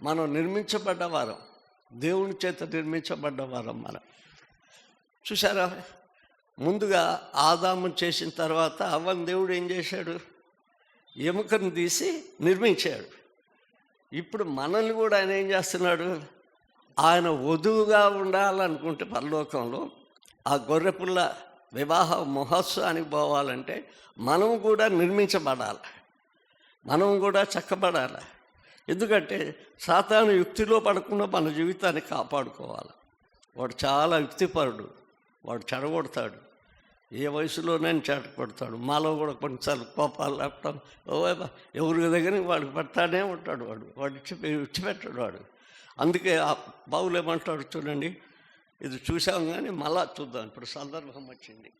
మనం నిర్మించబడ్డ వారం, దేవుని చేత నిర్మించబడ్డ వారం మనం. చూసారా, ముందుగా ఆదాము చేసిన తర్వాత అవ్వని దేవుడు ఏం చేశాడు? ఎముకను తీసి నిర్మించాడు. ఇప్పుడు మనల్ని కూడా ఆయన ఏం చేస్తున్నాడు? ఆయన వధువుగా ఉండాలనుకుంటే పరలోకంలో ఆ గొర్రెపిల్ల వివాహ మహోత్సవానికి పోవాలంటే మనం కూడా నిర్మించబడాలి, మనం కూడా చక్కబడాలి. ఎందుకంటే సాతాను యుక్తిలో పడకుండా మన జీవితాన్ని కాపాడుకోవాలి. వాడు చాలా యుక్తిపరుడు, వాడు చెడగొడతాడు, ఏ వయసులోనైనా చెడగొడతాడు. మాలో కూడా కొన్నిసార్లు కోపాలు లేపటం, ఎవరి దగ్గర వాడికి పడతానే ఉంటాడు. వాడు ఇచ్చిపెట్టాడు వాడు. అందుకే ఆ పౌలు ఏమంటాడు చూడండి, ఇది చూసాం కానీ మళ్ళా చూద్దాం, ఇప్పుడు సందర్భం వచ్చింది.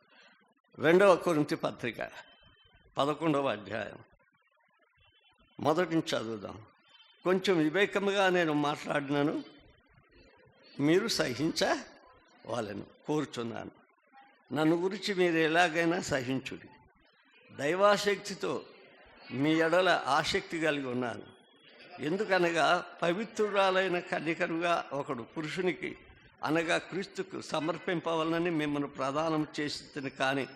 2వ కొరింథీ పత్రిక 11వ అధ్యాయం మొదటి నుంచి చదువుదాం. కొంచెం వివేకముగా నేను మాట్లాడినాను, మీరు సహించవాలని కోరుచున్నాను. నన్ను గురించి మీరు ఎలాగైనా సహించుడి. దైవాశక్తితో మీ ఎడల ఆసక్తి కలిగి ఉన్నాను. ఎందుకనగా పవిత్రురాలైన కన్యకరుగా ఒకడు పురుషునికి అనగా క్రీస్తుకు సమర్పింపవలనని మిమ్మల్ని ప్రదానం చేసింది. కానీ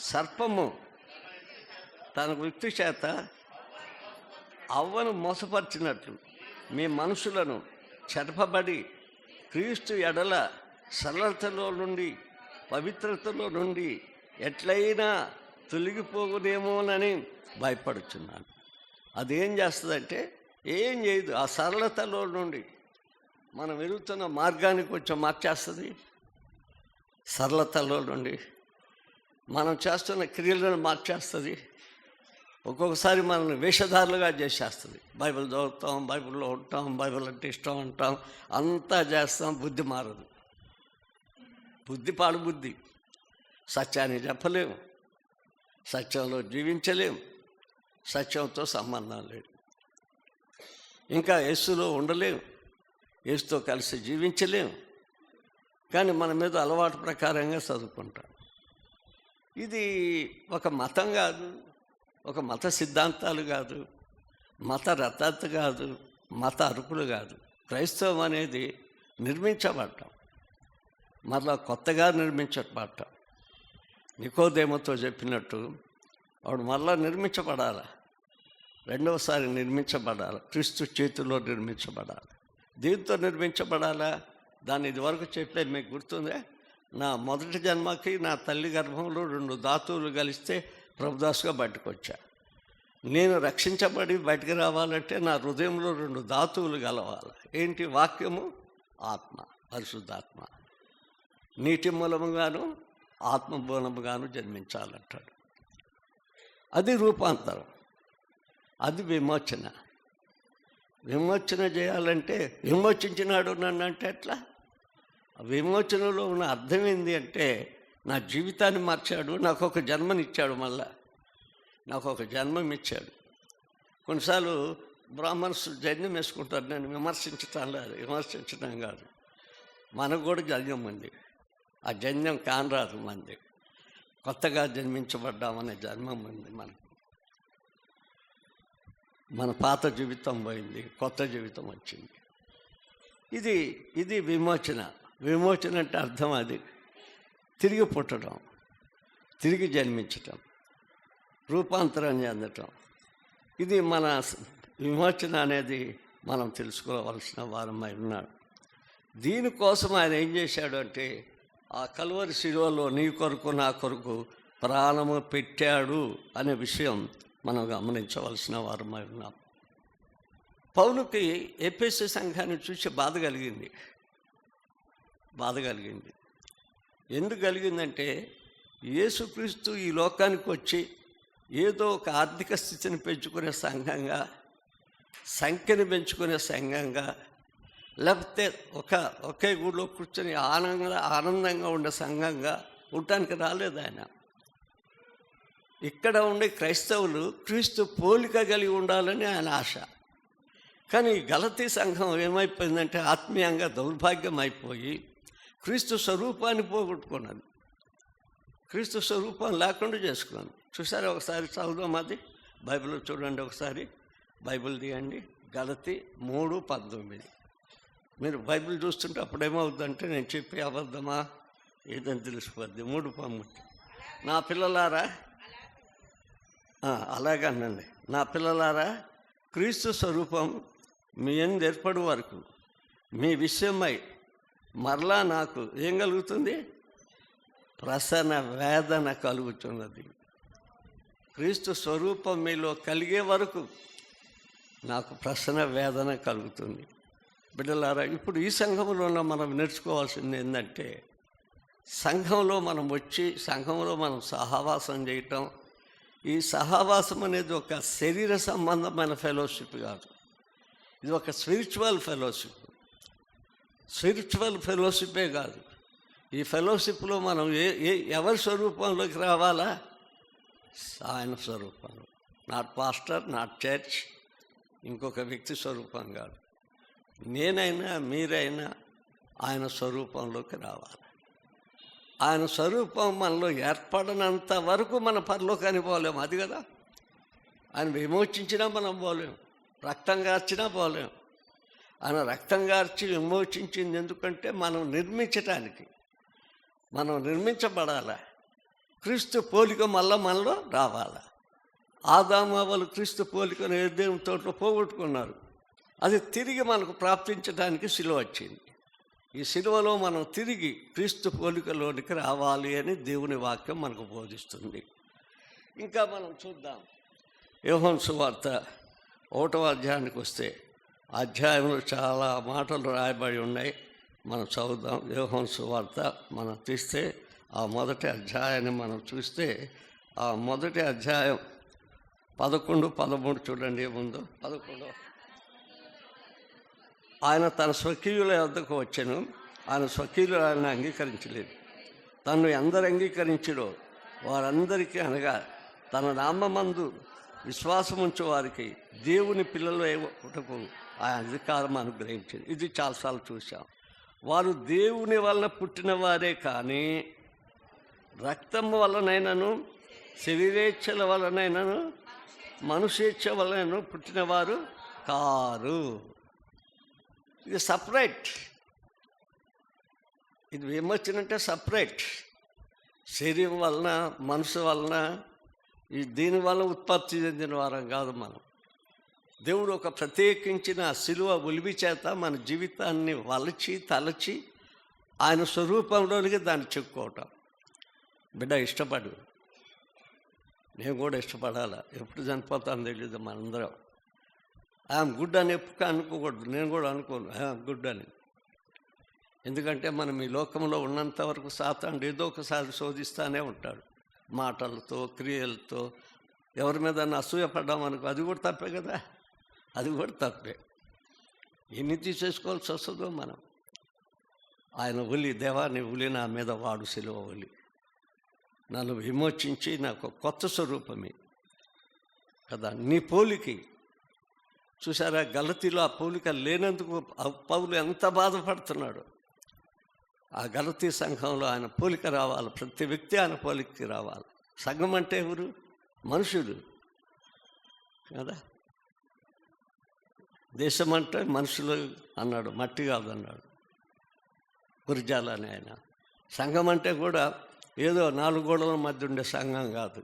సర్పము తన వ్యక్తి చేత అవ్వను మోసపరిచినట్లు మీ మనసులను చెరపబడి క్రీస్తు ఎడల సరళతలో నుండి పవిత్రతలో నుండి ఎట్లయినా తొలగిపోగునేమోనని భయపడుచున్నాను. అదేం చేస్తుందంటే ఏం చేయదు. ఆ సరళతలో నుండి మనం వెళుతున్న మార్గానికి కొంచెం మార్చేస్తుంది. సరళతలో నుండి మనం చేస్తున్న క్రియలను మార్చేస్తుంది. ఒక్కొక్కసారి మనల్ని వేషధారులుగా చేసేస్తుంది. బైబిల్ చదువుతాం, బైబిల్లో ఉంటాం, బైబిల్ అంటే ఇష్టం అంటాం, అంతా చేస్తాం, బుద్ధి మారదు. బుద్ధి పాడు బుద్ధి. సత్యాన్ని చెప్పలేము, సత్యంలో జీవించలేము, సత్యంతో సంబంధం లేదు. ఇంకా యేసులో ఉండలేము, యేసుతో కలిసి జీవించలేము. కానీ మన మీద అలవాటు ప్రకారంగా చదువుకుంటాం. ఇది ఒక మతం కాదు, ఒక మత సిద్ధాంతాలు కాదు, మత రథాలు కాదు, మత అరుపులు కాదు. క్రైస్తవం అనేది నిర్మించబడ్డాం, మరలా కొత్తగా నిర్మించబడ్డాం. నికోదేముతో చెప్పినట్టు వాడు మరలా నిర్మించబడాలి, రెండవసారి నిర్మించబడాలి, క్రీస్తు చేతిలో నిర్మించబడాలి. దీంతో నిర్మించబడాలా? దాన్ని ఇదివరకు చెప్పే మీకు గుర్తుందే, నా మొదటి జన్మకి నా తల్లి గర్భంలో 2 ధాతువులు కలిస్తే ప్రభుదాసుగా బయటకు వచ్చా. నేను రక్షించబడి బయటకు రావాలంటే నా హృదయంలో 2 ధాతువులు కలవాలి. ఏంటి? వాక్యము, ఆత్మ, పరిశుద్ధాత్మ. నీటి మూలముగాను ఆత్మ మూలముగాను జన్మించాలంటాడు. అది రూపాంతరం, అది విమోచన. విమోచన చేయాలంటే విమోచించినాడు నన్ను అంటే ఎట్లా? విమోచనలో ఉన్న అర్థం ఏంటి అంటే నా జీవితాన్ని మార్చాడు, నాకు ఒక జన్మనిచ్చాడు, మళ్ళా నాకు ఒక జన్మం ఇచ్చాడు. కొన్నిసార్లు బ్రాహ్మణ్స్ జన్యం వేసుకుంటారు. నేను విమర్శించడం కాదు, మనకు కూడా జన్యం ఉంది. ఆ జన్యం కానరాదు మంది. కొత్తగా జన్మించబడ్డామనే జన్మం ఉంది మనకు. మన పాత జీవితం పోయింది, కొత్త జీవితం వచ్చింది. ఇది విమోచన. విమోచన అంటే అర్థం అది తిరిగి పుట్టడం, తిరిగి జన్మించటం, రూపాంతరం చెందటం. ఇది మన విమోచన అనేది మనం తెలుసుకోవాల్సిన వారమై ఉన్నాడు. దీనికోసం ఆయన ఏం చేశాడు అంటే ఆ కల్వరి శిలువలో నీ కొరకు నా కొరకు ప్రాణము పెట్టాడు అనే విషయం మనం గమనించవలసిన వారమై ఉన్నాం. పౌలుకి ఎఫెసు సంఘాన్ని చూసి బాధ కలిగింది. ఎందుకు కలిగిందంటే యేసుక్రీస్తు ఈ లోకానికి వచ్చి ఏదో ఒక ఆర్థిక స్థితిని పెంచుకునే సంఘంగా, సంఖ్యను పెంచుకునే సంఘంగా, లేకపోతే ఒకే గుడిలో కూర్చొని ఆనందంగా ఉండే సంఘంగా ఉండటానికి రాలేదు ఆయన. ఇక్కడ ఉండే క్రైస్తవులు క్రీస్తు పోలిక కలిగి ఉండాలని ఆయన ఆశ. కానీ గలతీ సంఘం ఏమైపోయిందంటే ఆత్మీయంగా దౌర్భాగ్యం అయిపోయి క్రీస్తు స్వరూపాన్ని పోగొట్టుకున్నది. క్రీస్తు స్వరూపం లేకుండా చేసుకున్నాను. చూసారా? ఒకసారి చదువుదాం, అది బైబిల్ చూడండి, ఒకసారి బైబిల్ తీయండి, గలతీ 3:19. మీరు బైబిల్ చూస్తుంటే అప్పుడేమవుద్దంటే నేను చెప్పే అబద్ధమా ఏదని తెలిసిపోద్ది. 3:13. నా పిల్లలారా, అలాగనండి, నా పిల్లలారా, క్రీస్తు స్వరూపం మీ యందు ఏర్పడు వరకు మీ విషయమై మరలా నాకు ఏం కలుగుతుంది? ప్రసన్న వేదన కలుగుతున్నది. క్రీస్తు స్వరూపం మీలో కలిగే వరకు నాకు ప్రసన్న వేదన కలుగుతుంది. బిడ్డలారా, ఇప్పుడు ఈ సంఘంలో మనం నేర్చుకోవాల్సింది ఏంటంటే, సంఘంలో మనం వచ్చి సంఘంలో మనం సహవాసం చేయటం. ఈ సహవాసం అనేది ఒక శరీర సంబంధమైన ఫెలోషిప్ కాదు, ఇది ఒక స్పిరిచువల్ ఫెలోషిప్. స్పిరిచువల్ ఫెలోషిప్పే కాదు, ఈ ఫెలోషిప్లో మనం ఎవరి స్వరూపంలోకి రావాలా? ఆయన స్వరూపంలో. నాట్ పాస్టర్, నాట్ చర్చ్, ఇంకొక వ్యక్తి స్వరూపం కాదు. నేనైనా మీరైనా ఆయన స్వరూపంలోకి రావాలి. ఆయన స్వరూపం మనలో ఏర్పడనంత వరకు మన పరలోకానికి పోలేము. అది కదా, ఆయన విమోచించినా మనం పోలేము, రక్తం గార్చినా పోలేము. ఆయన రక్తం గార్చి విమోచించింది ఎందుకంటే మనం నిర్మించటానికి, మనం నిర్మించబడాలి. క్రీస్తు పోలిక మళ్ళీ మనలో రావాలి. ఆదాము అవ్వలు క్రీస్తు పోలికను దేవుని తోటలో పోగొట్టుకున్నారు. అది తిరిగి మనకు ప్రాప్తించడానికి సిలువ వచ్చింది. ఈ సిలువలో మనం తిరిగి క్రీస్తు పోలికలోనికి రావాలి అని దేవుని వాక్యం మనకు బోధిస్తుంది. ఇంకా మనం చూద్దాం, యోహాను సువార్త 1వ అధ్యాయానికి వస్తే, అధ్యాయంలో చాలా మాటలు రాయబడి ఉన్నాయి. మనం చదువుదాం. యోహాను సువార్త మనం తీస్తే ఆ మొదటి అధ్యాయాన్ని మనం చూస్తే, ఆ మొదటి అధ్యాయం 11, 13 చూడండి. ఏముందో 11. ఆయన తన స్వకీయుల వద్దకు వచ్చెను, ఆయన స్వకీయులు ఆయన అంగీకరించలేదు. తను ఎందరు అంగీకరించడో వారందరికీ, అనగా తన నామమందు విశ్వాసం ఉంచే వారికి దేవుని పిల్లలు పుట్టుకు ఆయన అధికారం అనుగ్రహించింది. ఇది చాలాసార్లు చూసాం. వారు దేవుని వలన పుట్టిన వారే కానీ రక్తం వలనైనను శరీరేచ్ఛల వలనైనను మనుషేచ్ఛ వలనను పుట్టినవారు కారు. ఇది సపరేట్. ఇది విమోచనంటే సపరేట్. శరీరం వలన, మనసు వలన, దీని వలన ఉత్పత్తి చెందిన వారం కాదు మనం. దేవుడు ఒక ప్రత్యేకించిన సిలువ ఉలివి చేత మన జీవితాన్ని వలచి తలచి ఆయన స్వరూపంలోనికి దాన్ని చెప్పుకోవటం. బిడ్డ ఇష్టపడు, నేను కూడా ఇష్టపడాలా. ఎప్పుడు చనిపోతాను తెలియదు. మనందరం ఐఎమ్ గుడ్ అని ఎప్పుడు అనుకోకూడదు. నేను కూడా అనుకోను ఐఎమ్ గుడ్ అని. ఎందుకంటే మనం ఈ లోకంలో ఉన్నంత వరకు సాతానుడు ఏదో ఒకసారి శోధిస్తూనే ఉంటాడు, మాటలతో, క్రియలతో. ఎవరి మీద అసూయపడ్డామనుకో, అది కూడా తప్పే కదా, అది కూడా తప్పే. ఎన్ని తీసేసుకోవాల్సి వస్తుందో మనం. ఆయన ఉలి, దేవాన్ని ఉలి నా మీద వాడు, సిలువ ఉలి నన్ను విమోచించి నాకు కొత్త స్వరూపమే కదా, నీ పోలికి. చూసారా, గలతీలో ఆ పోలిక లేనందుకు పౌలు ఎంత బాధపడుతున్నాడు. ఆ గలతీ సంఘంలో ఆయన పోలిక రావాలి, ప్రతి వ్యక్తి ఆయన పోలికకి రావాలి. సంఘం అంటే ఎవరు? మనుషులు కదా. దేశం అంటే మనుషులు అన్నాడు, మట్టి కాదన్నాడు గురిజాలని ఆయన. సంఘం అంటే కూడా ఏదో 4 గోడల మధ్య ఉండే సంఘం కాదు.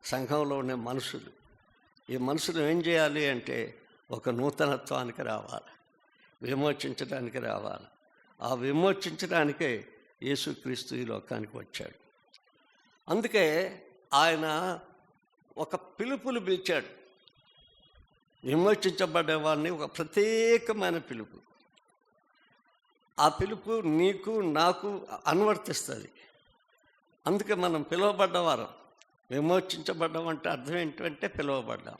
సంఘంలో ఉండే మనుషులు. ఈ మనుషులు ఏం చేయాలి అంటే ఒక నూతనత్వానికి రావాలి, విమోచించడానికి రావాలి. ఆ విమోచించడానికే యేసుక్రీస్తు ఈ లోకానికి వచ్చాడు. అందుకే ఆయన ఒక పిలుపులు పిలిచాడు. విమోచించబడేవాడిని ఒక ప్రత్యేకమైన పిలుపు. ఆ పిలుపు నీకు నాకు అనువర్తిస్తుంది. అందుకే మనం పిలువబడ్డవారం. విమోచించబడ్డం అంటే అర్థం ఏంటంటే పిలువబడ్డాం.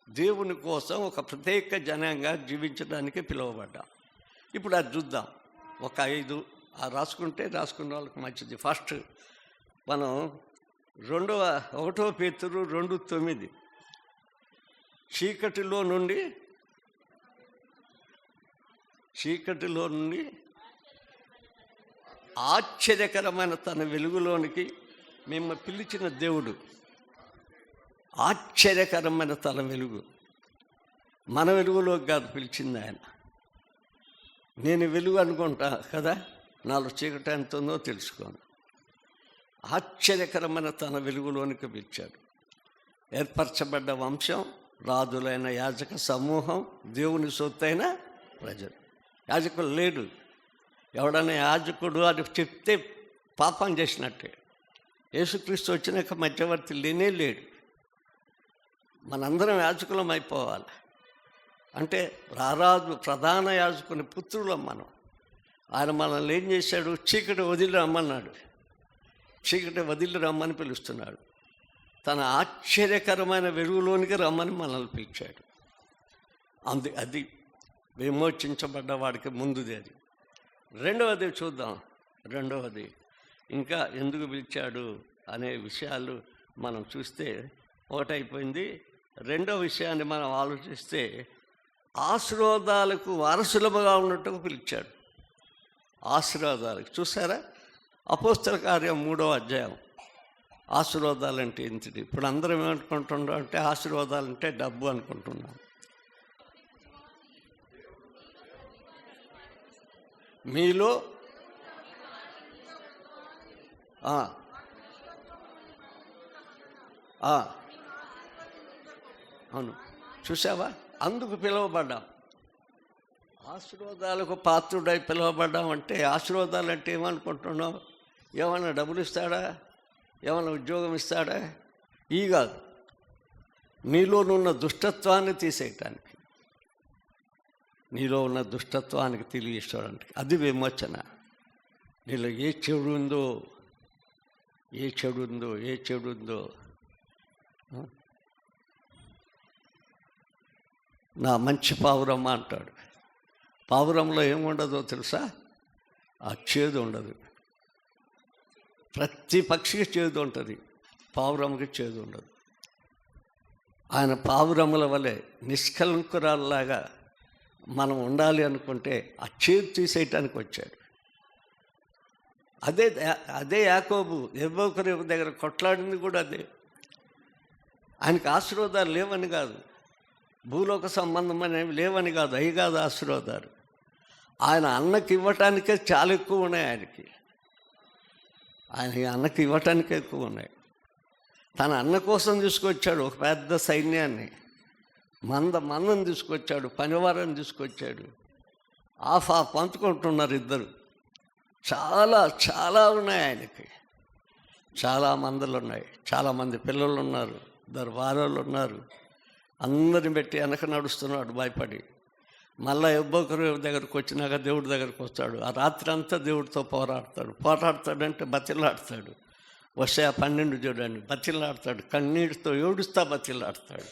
దేవుని కోసం ఒక ప్రత్యేక జనంగా జీవించడానికి పిలువబడ్డాం. ఇప్పుడు అది చూద్దాం. ఒక 5 రాసుకున్న వాళ్ళకి మంచిది. ఫస్ట్ మనం 1 పేతురు 2:9, చీకటిలో నుండి ఆశ్చర్యకరమైన తన వెలుగులోనికి మిమ్మల్ని పిలిచిన దేవుడు. ఆశ్చర్యకరమైన తన వెలుగు. మన వెలుగులోకి కాదు పిలిచింది ఆయన. నేను వెలుగు అనుకుంటా కదా, నాలో చీకటి ఎంత ఉందో తెలుసుకోను. ఆశ్చర్యకరమైన తన వెలుగులోనికి పిలిచాడు. ఏర్పరచబడ్డ వంశం, రాజులైన యాజక సమూహం, దేవుని సొత్తైన ప్రజలు. యాజకుడు లేడు. ఎవడన్నా యాజకుడు అని చెప్తే పాపం చేసినట్టే. యేసుక్రీస్తు వచ్చినాక మధ్యవర్తి లేనే లేడు. మనందరం యాజకులం అయిపోవాలి. అంటే రారాజు ప్రధాన యాజకుని పుత్రులం మనం. ఆయన మనల్ని ఏం చేశాడు? చీకటి వదిలి రమ్మన్నాడు. చీకటి వదిలి రమ్మని పిలుస్తున్నాడు. తన ఆశ్చర్యకరమైన వెలుగులోనికి రమ్మని మనల్ని పిలిచాడు. అది విమోచించబడ్డ వాడికి ముందుది. అది రెండవది చూద్దాం. రెండవది ఇంకా ఎందుకు పిలిచాడు అనే విషయాలు మనం చూస్తే ఒకటైపోయింది. రెండో విషయాన్ని మనం ఆలోచిస్తే ఆశీర్వాదాలకు వారసులుగా ఉన్నట్టుగా పిలిచాడు. ఆశీర్వాదాలకు చూసారా? అపోస్తల కార్యం 3వ అధ్యాయం. ఆశీర్వాదాలు అంటే ఏంటిది? ఇప్పుడు అందరం ఏమనుకుంటున్నాం అంటే ఆశీర్వాదాలు అంటే డబ్బు అనుకుంటున్నాం. మీలో అవును, చూసావా? అందుకు పిలువబడ్డాం. ఆశీర్వాదాలకు పాత్రుడై పిలువబడ్డాం. అంటే ఆశీర్వాదాలు అంటే ఏమనుకుంటున్నావు? ఏమన్నా డబ్బులు ఇస్తాడా? ఏమన్నా ఉద్యోగం ఇస్తాడా? ఈ కాదు, నీలోనున్న దుష్టత్వాన్ని తీసేయటానికి, నీలో ఉన్న దుష్టత్వానికి తెలియచేయడానికి. అది విమోచన. నీలో ఏ చెడు ఉందో, ఏ చెడు ఉందో, ఏ చెడు ఉందో, నా మంచి పావురమ్మ అంటాడు. పావురంలో ఏముండదో తెలుసా? ఆ చేదు ఉండదు. ప్రతి పక్షికి చేదు ఉంటుంది, పావురంకి చేదు ఉండదు. ఆయన పావురముల వలె నిష్కలంకురాల్లాగా మనం ఉండాలి అనుకుంటే ఆ చేదు తీసేయటానికి వచ్చాడు. అదే యాకోబు ఎవ్వొకరి దగ్గర కొట్లాడింది కూడా అదే. ఆయనకు ఆశీర్వాదాలు లేవని కాదు, భూలోక సంబంధం అనేవి లేవని కాదు, అవి కాదు ఆశీర్వాదాలు. ఆయన అన్నకి ఇవ్వటానికే చాలా ఎక్కువ ఉన్నాయి. ఆయన అన్నకి ఇవ్వటానికే ఎక్కువ ఉన్నాయి. తన అన్న కోసం తీసుకొచ్చాడు ఒక పెద్ద సైన్యాన్ని, మందం తీసుకొచ్చాడు, పనివారాన్ని తీసుకొచ్చాడు. ఆఫ్ పంచుకుంటున్నారు ఇద్దరు. చాలా చాలా ఉన్నాయి ఆయనకి. చాలా మందులు ఉన్నాయి, చాలామంది పిల్లలు ఉన్నారు, 2 వారాలు ఉన్నారు. అందరిని పెట్టి వెనక నడుస్తున్నాడు భయపడి. మళ్ళీ ఎవ్వొకరు దగ్గరకు వచ్చినాక దేవుడి దగ్గరకు వస్తాడు. ఆ రాత్రి అంతా దేవుడితో పోరాడతాడంటే బతిలాడతాడు. వస్తే ఆ 12 చూడండి, బతిలాడతాడు, కన్నీటితో ఏడుస్తా బతిలాడతాడు.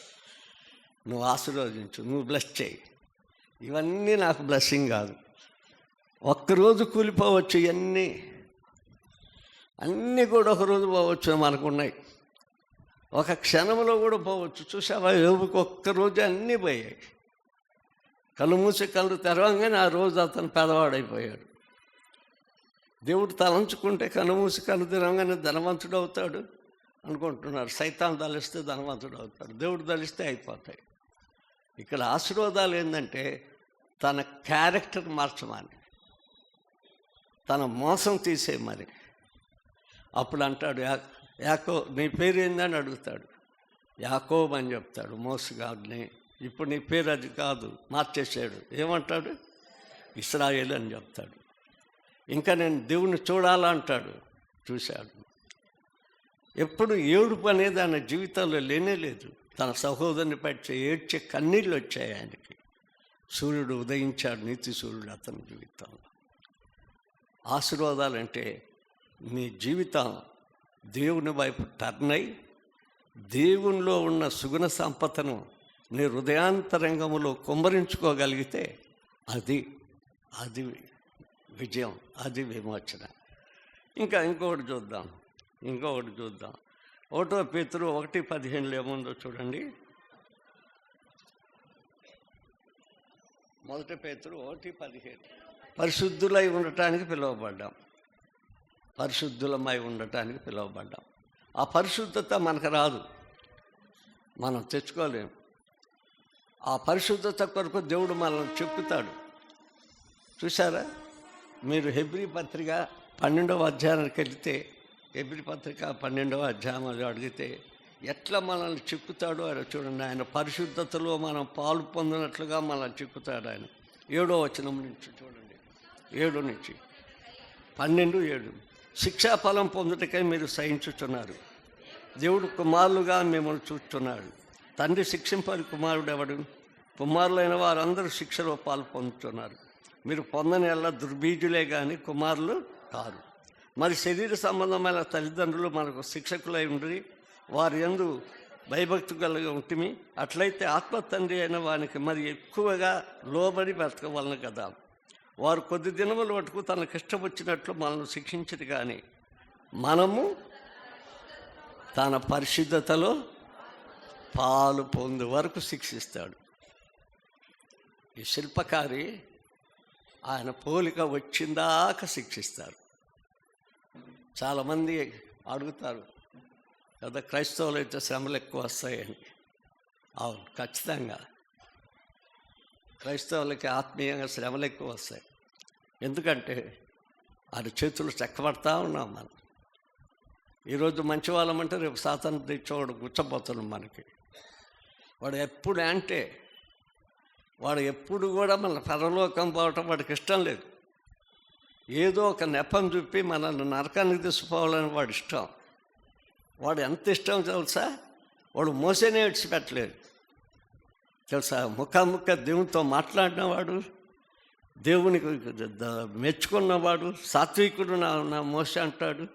నువ్వు ఆశీర్వదించు, నువ్వు బ్లెస్ చేయి. ఇవన్నీ నాకు బ్లెస్సింగ్ కాదు. ఒక్కరోజు కూలిపోవచ్చు, అన్నీ కూడా ఒకరోజు పోవచ్చు. మనకున్నాయి, ఒక క్షణంలో కూడా పోవచ్చు. చూసావా? యోబుకు ఒక్కరోజు అన్నీ పోయాయి. కళ్ళు మూసి కళ్ళు తెరవంగానే ఆ రోజు అతను పేదవాడైపోయాడు. దేవుడు తలంచుకుంటే కళ్ళు మూసి కళ్ళు తెరవంగానే ధనవంతుడు అవుతాడు అనుకుంటున్నారు. సైతాన్ తలిస్తే ధనవంతుడు అవుతాడు, దేవుడు తలిస్తే అయిపోతాయి. ఇక్కడ ఆశీర్వాదాలు ఏంటంటే తన క్యారెక్టర్ మార్చమని, తన మోసం తీసేయమని. అప్పుడు అంటాడు, నీ పేరు ఏందని అడుగుతాడు. యాకోబు అని చెప్తాడు, మోసగాడిని. ఇప్పుడు నీ పేరు అది కాదు, మార్చేసాడు. ఏమంటాడు? ఇశ్రాయేలు అని చెప్తాడు. ఇంకా నేను దేవుణ్ణి చూడాలా అంటాడు. చూశాడు. ఎప్పుడు ఏడుపు అనేది ఆయన జీవితంలో లేనే లేదు. తన సహోదరుని పట్టి ఏడ్చే కన్నీళ్ళు వచ్చాయి ఆయనకి. సూర్యుడు ఉదయించాడు, నీతి సూర్యుడు అతని జీవితంలో. ఆశీర్వాదాలంటే నీ జీవితం దేవుని వైపు టర్న్ అయి దేవునిలో ఉన్న సుగుణ సంపదను నీ హృదయాంతరంగములో కుమ్మరించుకోగలిగితే అది విజయం, అది విమోచన. ఇంకొకటి చూద్దాం. 1 పేతురు 1:15 ఏముందో చూడండి. 1 పేతురు 1:15. పరిశుద్ధులై ఉండటానికి పిలువబడ్డాం. పరిశుద్ధులమై ఉండటానికి పిలువబడ్డాం. ఆ పరిశుద్ధత మనకు రాదు, మనం తెచ్చుకోలేము. ఆ పరిశుద్ధత కొరకు దేవుడు మనల్ని చెప్పుతాడు. చూసారా, మీరు హెబ్రీ పత్రిక 12వ అధ్యాయానికి వెళితే, హెబ్రీ పత్రిక 12వ అధ్యాయంలో అడిగితే ఎట్లా మనల్ని చిక్కుతాడో ఆయన చూడండి. ఆయన పరిశుద్ధతలో మనం పాలు పొందినట్లుగా మనల్ని చిక్కుతాడు ఆయన. 7వ వచనం నుంచి చూడండి, 7 నుంచి 12:7. శిక్షాఫలం పొందుటకై మీరు సహించుచున్నారు, దేవుడు కుమారులుగా మిమ్మల్ని చూస్తున్నాడు. తండ్రి శిక్షింపని కుమారుడు ఎవడు? కుమారులైన వారందరూ శిక్షలో పాలు పొందుతున్నారు. మీరు పొందని ఎల్ల దుర్బీజులే కానీ కుమారులు కారు. మరి శరీర సంబంధమైన తల్లిదండ్రులు మనకు శిక్షకులై ఉండి వారి యందు భయభక్తి కలిగి ఉంటుంది. అట్లయితే ఆత్మ తండ్రి అయిన వానికి మరి ఎక్కువగా లోబడి బ్రతకవలను కదా. వారు కొద్ది దినముల మటుకు తనకు ఇష్టం వచ్చినట్లు మనల్ని శిక్షించదు, కానీ మనము తన పరిశుద్ధతలో పాలు పొందే వరకు శిక్షిస్తాడు. ఈ శిల్పకారి ఆయన పోలిక వచ్చిందాక శిక్షిస్తారు. చాలామంది అడుగుతారు కదా, క్రైస్తవులు అయితే శ్రమలు ఎక్కువ వస్తాయని. అవును, ఖచ్చితంగా క్రైస్తవులకి ఆత్మీయంగా శ్రమలు ఎక్కువ వస్తాయి. ఎందుకంటే వారి చేతులు చెక్కబడతా ఉన్నాం మనం. ఈరోజు మంచి వాళ్ళమంటే రేపు సాతాను తెచ్చేవాడు గుచ్చబోతున్నాం మనకి. వాడు ఎప్పుడు అంటే వాడు ఎప్పుడు కూడా మన పరలోకం పోవటం వాడికి ఇష్టం లేదు. ఏదో ఒక నెపం చూపి మనల్ని నరకానికి తీసుకుపోవాలని వాడు ఇష్టం. వాడు ఎంత ఇష్టం తెలుసా, వాడు మోసేనే విడిచిపెట్టలేదు తెలుసా. ముఖాముఖ దేవునితో మాట్లాడినవాడు, దేవునికి మెచ్చుకున్నవాడు, సాత్వికుడు నా మోసే అంటాడు,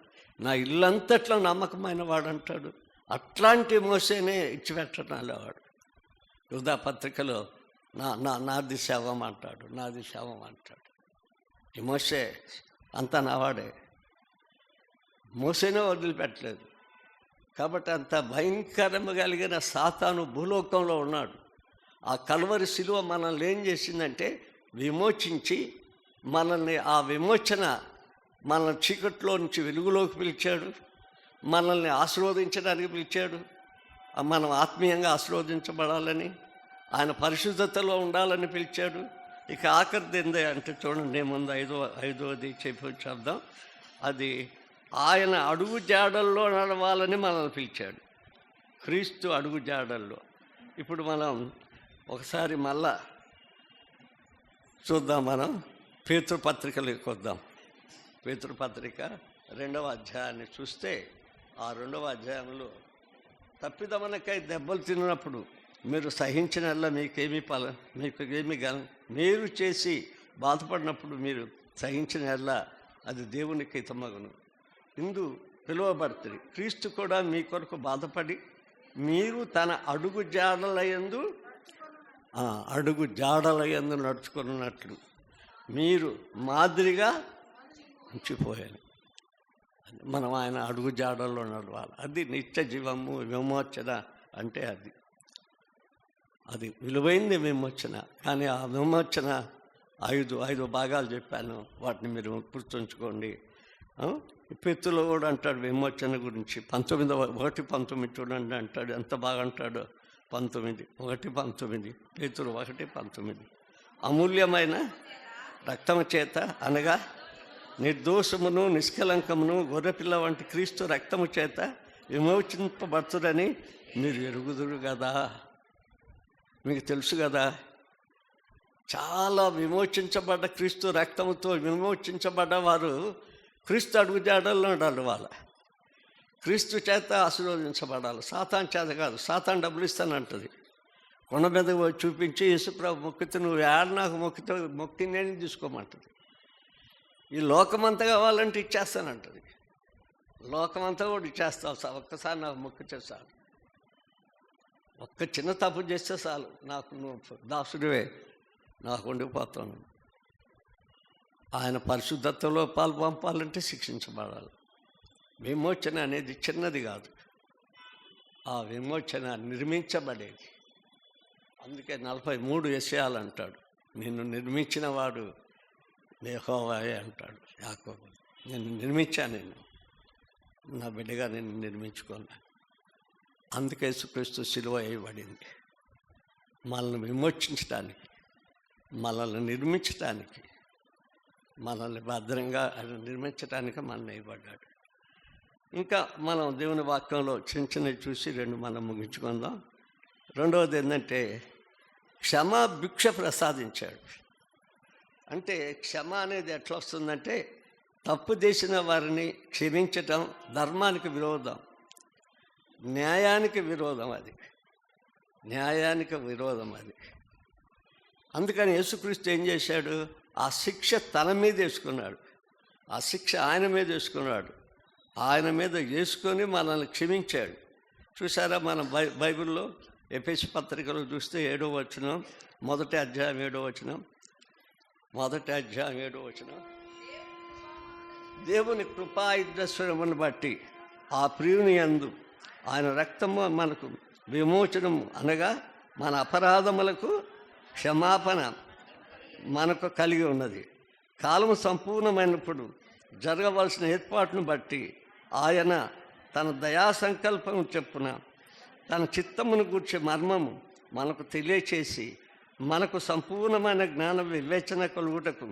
నా ఇల్లంతట్లో నమ్మకమైన వాడు అంటాడు. అట్లాంటి మోసేనే ఇచ్చిపెట్టడం వాడు. యూదా పత్రికలో నాది శవం అంటాడు, నాది శవం అంటాడు. ఈ మోసే అంతా నావాడే, మోసేనే వదిలిపెట్టలేదు. కాబట్టి అంత భయంకరము కలిగిన సాతాను భూలోకంలో ఉన్నాడు. ఆ కల్వరి శిలువ మనల్ని ఏం చేసిందంటే విమోచించి మనల్ని, ఆ విమోచన మనల్ని చీకట్లో నుంచి వెలుగులోకి పిలిచాడు, మనల్ని ఆశీర్వదించడానికి పిలిచాడు. మనం ఆత్మీయంగా ఆశీర్వదించబడాలని, ఆయన పరిశుద్ధతలో ఉండాలని పిలిచాడు. ఇక ఆఖరిది ఏంది అంటే చూడండి, ముందు ఐదవది చెప్పి చెప్దాం. అది ఆయన అడుగు జాడల్లో నడవాలని మనల్ని పిలిచాడు. క్రీస్తు అడుగు జాడల్లో. ఇప్పుడు మనం ఒకసారి మళ్ళా చూద్దాం, మనం పేతురుపత్రికలోకి వద్దాం. పేతురుపత్రిక 2వ అధ్యాయాన్ని చూస్తే, ఆ 2వ అధ్యాయంలో తప్పిదమనకై దెబ్బలు తిన్నప్పుడు మీరు సహించినల్లా మీకేమి మీరు చేసి బాధపడినప్పుడు మీరు సహించినల్లా అది దేవునికి హితమగును. ఇందు పిలువబడుతుంది. క్రీస్తు కూడా మీ కొరకు బాధపడి మీరు తన అడుగు జాడలయందు నడుచుకున్నట్లు మీరు మాదిరిగా ఉంచిపోయాను. మనం ఆయన అడుగు జాడల్లో నడవాలి. అది నిత్య జీవము, విమోచన అంటే అది విలువైంది విమోచన. కానీ ఆ విమోచన ఐదు భాగాలు చెప్పాను, వాటిని మీరు గుర్తుంచుకోండి. పేతురులో కూడా అంటాడు విమోచన గురించి. 1:19 చూడండి అంటాడు, ఎంత బాగా అంటాడు. 1:19 పేతురు 1:19 అమూల్యమైన రక్తము చేత అనగా నిర్దోషమును నిష్కలంకమును గొర్రెపిల్ల వంటి క్రీస్తు రక్తము చేత విమోచింపబడుతుందని మీరు ఎరుగుదురు కదా. మీకు తెలుసు కదా, చాలా విమోచించబడ్డ క్రీస్తు రక్తముతో విమోచించబడ్డ వారు క్రీస్తు అడుగుజాడల్లో నడవాలి. క్రీస్తు చేత ఆశీర్వదించబడాలి, సాతాన్ చేత కాదు. సాతాన్ డబ్బులు ఇస్తానంటది. కొండ మీద చూపించి యేసుప్రభు మొక్కితే నువ్వు నాకు మొక్కి నేను తీసుకోమంటది. ఈ లోకమంతా కావాలంటే ఇచ్చేస్తానంటది. లోకమంతా కూడా ఇచ్చేస్తావు, ఒక్కసారి నాకు మొక్కితే చాలు. ఒక్క చిన్న తప్పు చేస్తే చాలు, నాకు నువ్వు దాసుడివే, నాకు ఉండిపోతాను. ఆయన పరిశుద్ధతలో పాలు పంపాలంటే శిక్షించబడాలి. విమోచన అనేది చిన్నది కాదు, ఆ విమోచన నిర్మించబడేది. అందుకే 43 యెషయాలు అంటాడు, నిన్ను నిర్మించిన వాడు యెహోవాయే అంటాడు యాకోబు. నేను నిర్మించాను, నా బిడ్డగా నేను నిర్మించుకున్నా. అందుకే యేసుక్రీస్తు సిలువ వేయబడింది. మనల్ని విమోచించడానికి, మనల్ని నిర్మించటానికి, మనల్ని భద్రంగా నిర్మించటానికి మనం వేయబడ్డాడు. ఇంకా మనం దేవుని వాక్యంలో చిన్న చిన్నవి చూసి మనం ముగించుకుందాం. రెండవది ఏంటంటే భిక్ష ప్రసాదించాడు. అంటే క్షమ అనేది ఎట్లా వస్తుందంటే తప్పు చేసిన వారిని క్షమించటం ధర్మానికి విరోధం, న్యాయానికి విరోధం, న్యాయానికి విరోధం అది. అందుకని యేసుక్రీస్తు ఏం చేశాడు? ఆ శిక్ష తన మీద వేసుకున్నాడు, ఆ శిక్ష ఆయన మీద వేసుకున్నాడు, ఆయన మీద వేసుకొని మనల్ని క్షమించాడు. చూసారా, మనం బైబిల్లో ఎఫెసు పత్రికలో చూస్తే 7వ వచనం, మొదటి అధ్యాయం 7వ వచనం, దేవుని కృపాయుద్ధస్వరమును బట్టి ఆ ప్రియుని యందు ఆయన రక్తము మనకు విమోచనము, అనగా మన అపరాధములకు క్షమాపణ మనకు కలిగి ఉన్నది. కాలము సంపూర్ణమైనప్పుడు జరగవలసిన ఏర్పాటును బట్టి ఆయన తన దయా సంకల్పం చెప్పున తన చిత్తమును గూర్చే మర్మము మనకు తెలియచేసి మనకు సంపూర్ణమైన జ్ఞాన వివేచన కలుగుటకు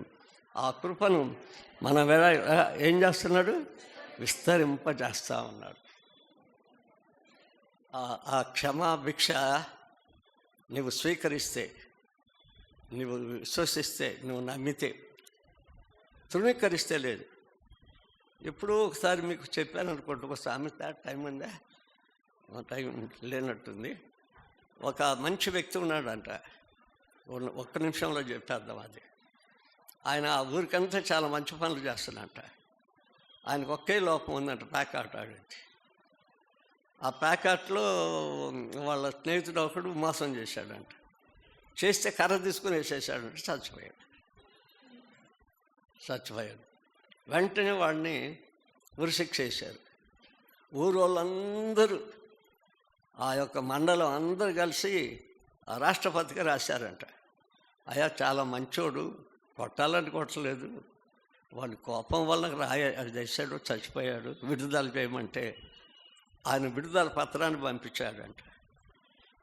ఆ కృపను మనం ఏం చేస్తున్నాడు? విస్తరింపజేస్తూ ఉన్నాడు. ఆ క్షమాభిక్ష నువ్వు స్వీకరిస్తే, నువ్వు విశ్వసిస్తే, నువ్వు నమ్మితే, తృణీకరిస్తే లేదు. ఎప్పుడూ ఒకసారి మీకు చెప్పాను అనుకోండి, ఒక సామెత, టైం ఉందా? టైం లేనట్టుంది. ఒక మంచి వ్యక్తి ఉన్నాడంట, 1 నిమిషంలో చెప్పేద్దాం అది. ఆయన ఆ ఊరికంతా చాలా మంచి పనులు చేస్తున్నట్ట. ఆయనకు ఒకే లోపం ఉందంట, ప్యాకాట్ ఆడించి. ఆ ప్యాకాట్లో వాళ్ళ స్నేహితుడు ఒకడు మోసం చేశాడంట. చేస్తే కర్ర తీసుకుని వేసేసాడంట, చచ్చిపోయాడు. వెంటనే వాడిని ఉరిశిక్ష వేశారు. ఊరోళ్ళందరూ, ఆ యొక్క మండలం అందరూ కలిసి ఆ రాష్ట్రపతికి రాశారంట, అయ్యా చాలా మంచోడు, కొట్టాలని కొట్టలేదు, వాడి కోపం వల్ల అది చేశాడు, చచ్చిపోయాడు, విడుదల చేయమంటే ఆయన విడుదల పత్రాన్ని పంపించాడంట.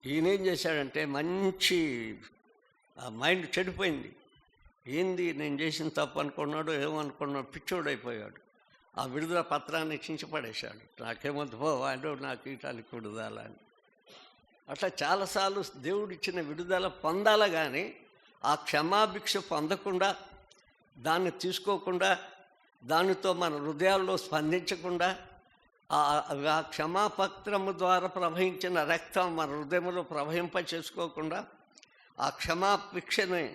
ఈయనేం చేశాడంటే మంచి మైండ్ చెడిపోయింది. ఏంది నేను చేసిన తప్పు అనుకున్నాడు, ఏమనుకున్నాడు, పిచ్చోడైపోయాడు. ఆ విడుదల పత్రాన్ని చించిపడేశాడు. నాకేమొద్దు పోవాడు, నాకు ఈటానికి విడుదల అని. అట్లా చాలాసార్లు దేవుడు ఇచ్చిన విడుదల పొందాల, కానీ ఆ క్షమాభిక్ష పొందకుండా, దాన్ని తీసుకోకుండా, దానితో మన హృదయాల్లో స్పందించకుండా, ఆ క్షమాపత్రము ద్వారా ప్రవహించిన రక్తం మన హృదయంలో ప్రవహింప చేసుకోకుండా ఆ క్షమాభిక్షని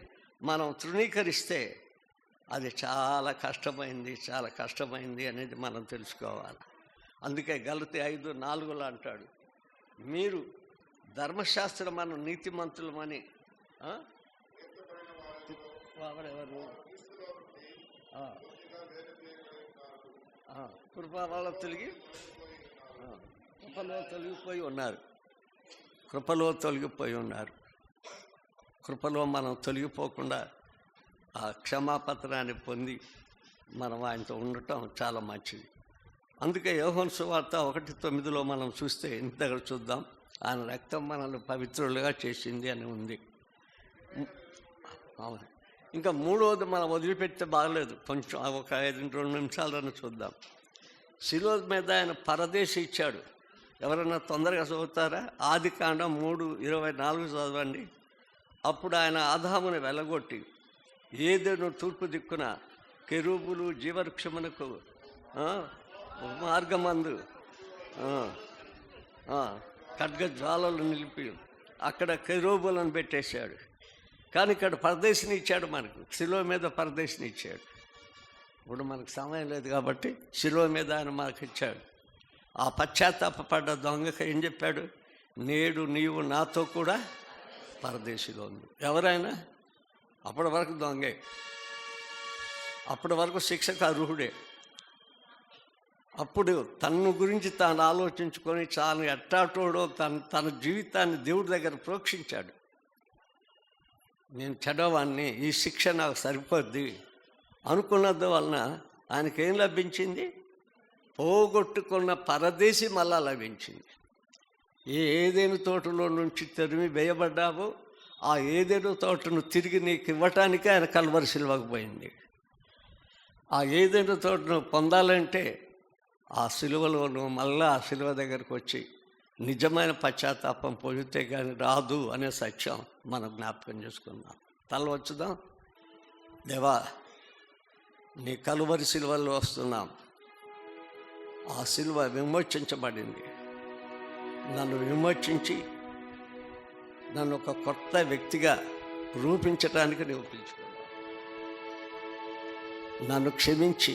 మనం తృణీకరిస్తే అది చాలా కష్టమైంది అనేది మనం తెలుసుకోవాలి. అందుకే గలతీ 5:4 అంటాడు, మీరు ధర్మశాస్త్రమను నీతిమంతులమని ఎవరెవరు కృప వల్ల కృపలో తొలగిపోయి ఉన్నారు. కృపలో మనం తొలగిపోకుండా ఆ క్షమాపత్రాన్ని పొంది మనం ఆయనతో ఉండటం చాలా మంచిది. అందుకే యోహాను సువార్త 1:9 మనం చూస్తే, ఇంటి దగ్గర చూద్దాం, ఆయన రక్తం మనల్ని పవిత్రులుగా చేసింది అని ఉంది. ఇంకా మూడవది మనం వదిలిపెడితే బాగలేదు, కొంచెం ఒక 2 నిమిషాలను చూద్దాం. శిలువ మీద ఆయన పరదేశి ఇచ్చాడు. ఎవరైనా తొందరగా చదువుతారా? ఆదికాండం 3:24 చదవండి. అప్పుడు ఆయన ఆదాముని వెలగొట్టి ఏదైనా తూర్పు దిక్కున కెరూబులు జీవవృక్షమునకు మార్గమందు ఖడ్గ జ్వాలలు నిలిపి అక్కడ కెరూబులను పెట్టేశాడు. కానీ ఇక్కడ పరదేశిని ఇచ్చాడు, మనకు శిలువ మీద పరదేశిని ఇచ్చాడు. ఇప్పుడు మనకు సమయం లేదు కాబట్టి శిలువ మీద ఆయన మనకు ఇచ్చాడు. ఆ పశ్చాత్తాపడ్డ దొంగకి ఏం చెప్పాడు? నేడు నీవు నాతో కూడా పరదేశిలో ఉంది. ఎవరైనా అప్పటి వరకు దొంగే, అప్పటి వరకు శిక్షకు అర్హుడే. అప్పుడు తన గురించి తాను ఆలోచించుకొని తాను ఎట్టాటోడో తన జీవితాన్ని దేవుడి దగ్గర ప్రోక్షించాడు. నేను చెడవాన్ని, ఈ శిక్ష నాకు సరిపోద్ది అనుకున్నది వలన ఆయనకేం లభించింది? పోగొట్టుకున్న పరదేశి మళ్ళా లభించింది. ఏదేని తోటలో నుంచి తరిమి వేయబడ్డావో ఆ ఏదైనా తోటను తిరిగి నీకు ఇవ్వటానికే ఆయన కల్వరి సిలువకు పోయింది. ఆ ఏదైనా తోటను పొందాలంటే ఆ సిలువలో నువ్వు మళ్ళీ ఆ సిలువ దగ్గరకు వచ్చి నిజమైన పశ్చాత్తాపం పొందితే కానీ రాదు అనే సత్యం మనం జ్ఞాపకం చేసుకుందాం. తల వచ్చుదాం. దేవా, నీ కలువరి సిలువల్లో వస్తున్నాం. ఆ సిలువ విమోచించబడింది. నన్ను విమోచించి నన్ను ఒక కొత్త వ్యక్తిగా రూపించటానికి నువ్వు పిలుచుకున్నావు. నన్ను క్షమించి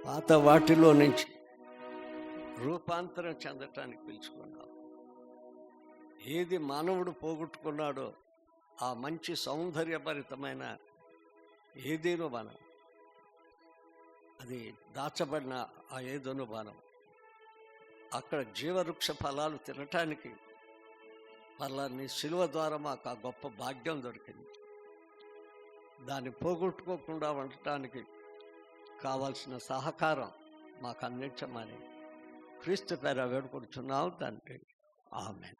పాత వాటిలో నుంచి రూపాంతరం చెందటానికి పిలుచుకున్నావు. ఏది మానవుడు పోగొట్టుకున్నాడో ఆ మంచి సౌందర్యభరితమైన ఏదేనో వనం, అది దాచబడిన ఆ ఏదోను వనం, అక్కడ జీవవృక్ష ఫలాలు తినటానికి మళ్ళా నీ సిలువ ద్వారా మాకు ఆ గొప్ప భాగ్యం దొరికింది. దాన్ని పోగొట్టుకోకుండా ఉండటానికి కావాల్సిన సహకారం మాకు అందించమని క్రీస్తు పేర వేడుకొడుచున్నావు తండ్రి. ఆమేన్.